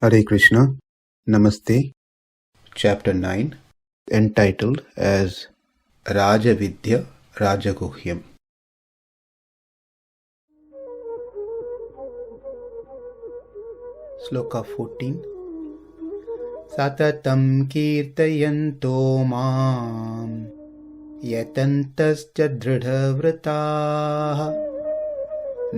Hare Krishna, Namaste, Chapter 9, entitled as Rajavidya Rajaguhyam. Sloka 14. Satataṁ kīrtayanto mam yatantaś dṛḍha-vratāḥ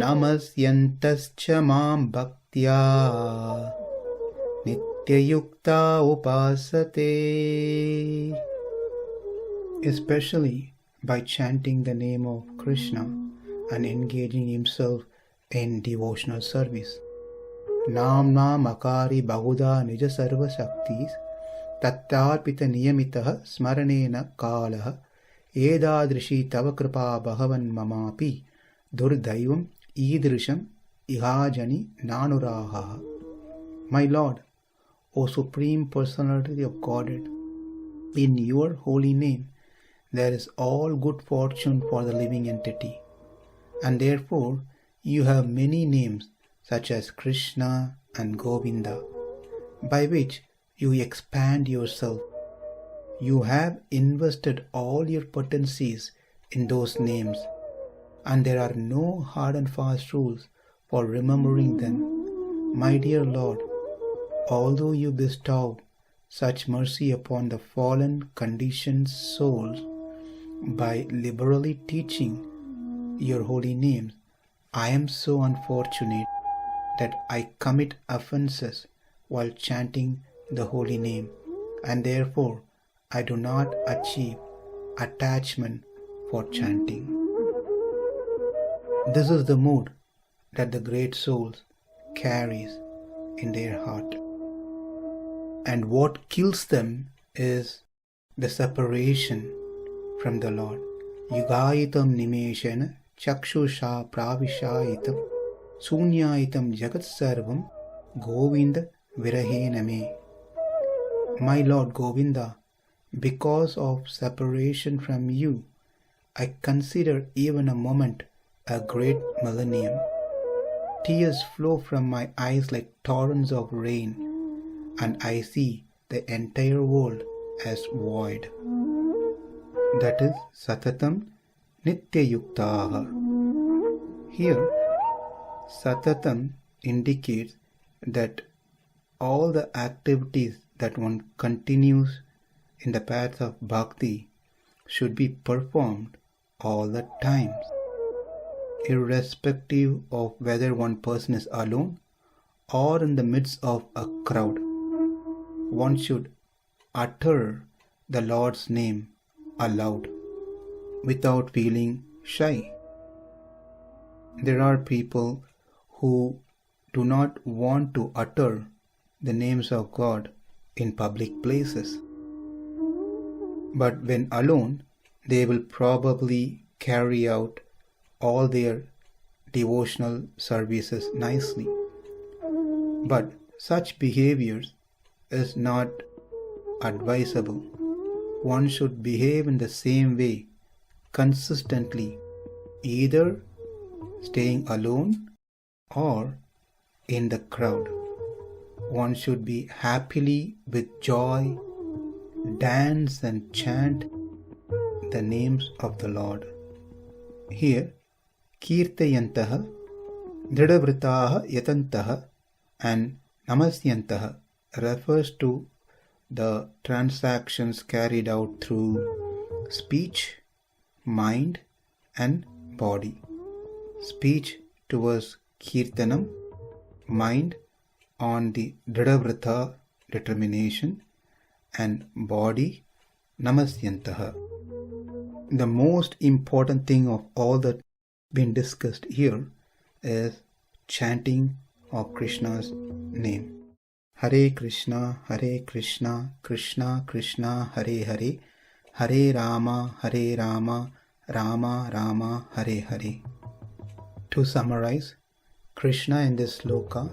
namasyantaś mam bhaktyā nitya-yuktā upāsate. Especially by chanting the name of Krishna and engaging himself in devotional service. Namna makari bahudha nija sarva shaktis tattarpita niyamitaha smaranena kalaha edadrishi tava kripa bhagavan mamapi dṛḍhaivam idrisham ihajani nanuraha. My Lord, O Supreme Personality of Godhead, in your holy name there is all good fortune for the living entity, and therefore you have many names such as Krishna and Govinda, by which you expand yourself. You have invested all your potencies in those names, and there are no hard and fast rules for remembering them. My dear Lord, although you bestow such mercy upon the fallen conditioned souls by liberally teaching your holy names, I am so unfortunate that I commit offenses while chanting the holy name, and therefore I do not achieve attachment for chanting. This is the mood that the great souls carries in their heart. And what kills them is the separation from the Lord. Yugayitam nimeshena chakshusha pravishayitam sunyayitam jagat sarvam Govinda virahename. My Lord Govinda, because of separation from you, I consider even a moment a great millennium. Tears flow from my eyes like torrents of rain, and I see the entire world as void. That is satataṁ nitya-yuktā. Here, satataṁ indicates that all the activities that one continues in the path of bhakti should be performed all the times, irrespective of whether one person is alone or in the midst of a crowd. One should utter the Lord's name aloud without feeling shy. There are people who do not want to utter the names of God in public places, but when alone they will probably carry out all their devotional services nicely. But such behaviors is not advisable. One should behave in the same way consistently, either staying alone or in the crowd. One should be happily with joy, dance and chant the names of the Lord. Here, kīrtayanto, dṛḍha-vratāḥ yatantaś and namasyantaś refers to the transactions carried out through speech, mind and body. Speech towards kirtanam, mind on the dṛḍha-vratāḥ determination, and body namasyantaś. The most important thing of all that been discussed here is chanting of Krishna's name. Hare Krishna, Krishna Krishna, Hare Hare, Hare Rama, Rama Rama, Hare Hare. To summarize, Krishna in this sloka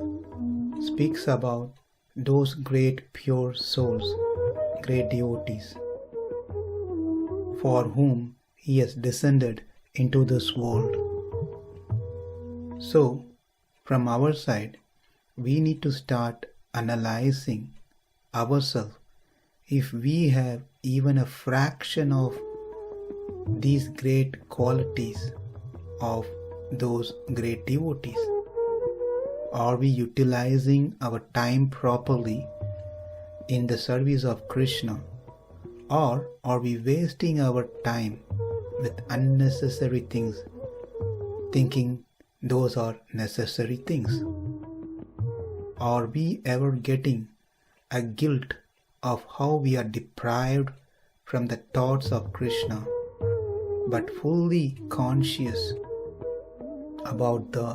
speaks about those great pure souls, great devotees, for whom he has descended into this world. So, from our side, we need to start analyzing ourselves, if we have even a fraction of these great qualities of those great devotees? Are we utilizing our time properly in the service of Krishna, or are we wasting our time with unnecessary things, thinking those are necessary things? Are we ever getting a guilt of how we are deprived from the thoughts of Krishna, but fully conscious about the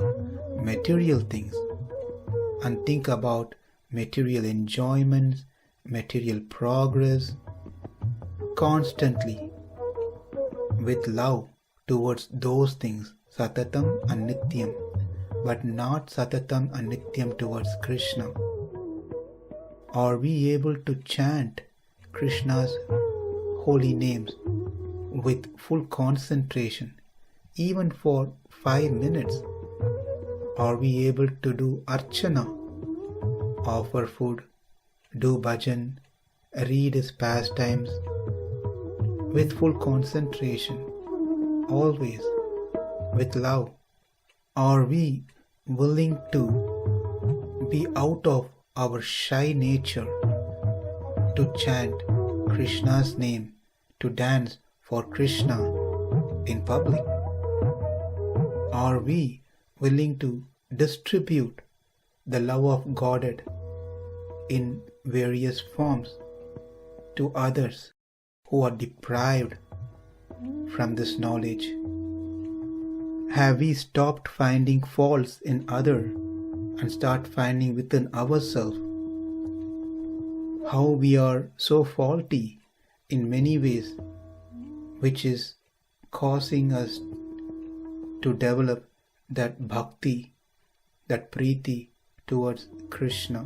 material things and think about material enjoyments, material progress, constantly with love towards those things, satataṁ and nityam, but not satataṁ and nityam towards Krishna? Are we able to chant Krishna's holy names with full concentration, even for 5 minutes? Are we able to do archana, offer food, do bhajan, read his pastimes with full concentration, always with love? Are we willing to be out of our shy nature to chant Krishna's name, to dance for Krishna in public? Are we willing to distribute the love of Godhead in various forms to others who are deprived from this knowledge? Have we stopped finding faults in others and start finding within ourselves how we are so faulty in many ways, which is causing us to develop that bhakti, that preeti towards Krishna?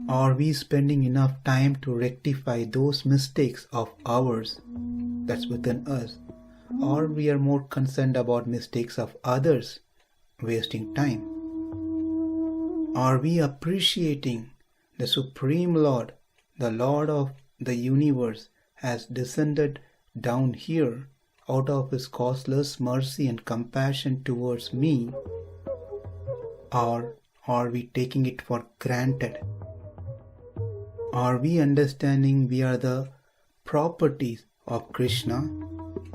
Are we spending enough time to rectify those mistakes of ours that's within us? Or we are more concerned about mistakes of others, wasting time? Are we appreciating the Supreme Lord, the Lord of the universe, has descended down here out of His causeless mercy and compassion towards me? Or are we taking it for granted? Are we understanding we are the properties of Krishna,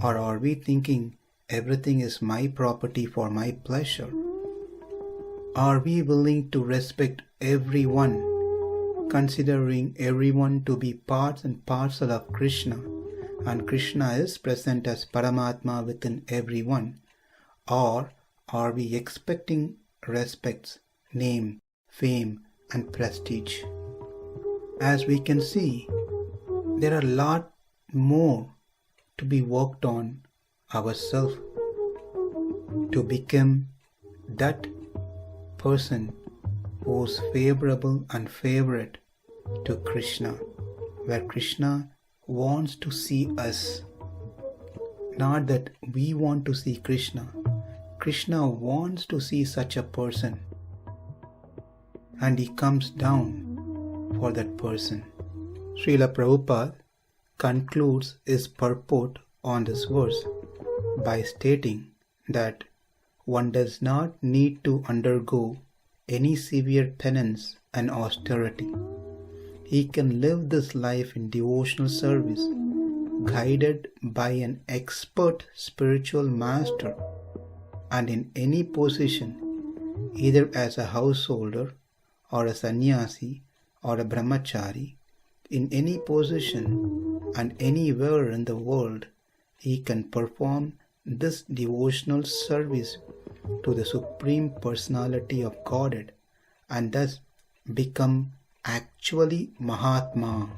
or are we thinking everything is my property for my pleasure? Are we willing to respect everyone, considering everyone to be parts and parcel of Krishna, and Krishna is present as Paramatma within everyone? Or are we expecting respects, name, fame and prestige? As we can see, there are a lot more to be worked on ourselves to become that person who's favorable and favorite to Krishna, where Krishna wants to see us. Not that we want to see Krishna. Krishna wants to see such a person, and He comes down for that person. Srila Prabhupada concludes his purport on this verse by stating that one does not need to undergo any severe penance and austerity. He can live this life in devotional service, guided by an expert spiritual master, and in any position, either as a householder or a sannyasi or a brahmachari, in any position and anywhere in the world, he can perform this devotional service to the Supreme Personality of Godhead, and thus become actually Mahatma,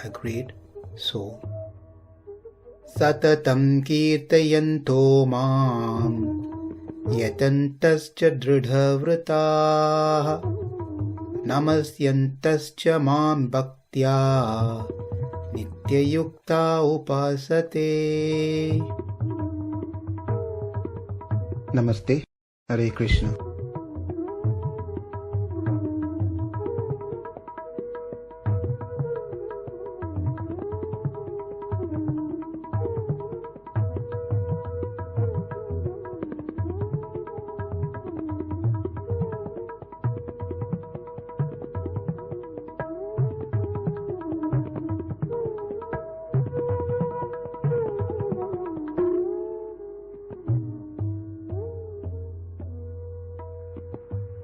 a great soul. Satataṁ kīrtayanto māṁ yatantaś dṛḍha-vratāḥ namasyantaś māṁ bhaktyā nitya-yuktā upāsate. Namaste. Hare Krishna.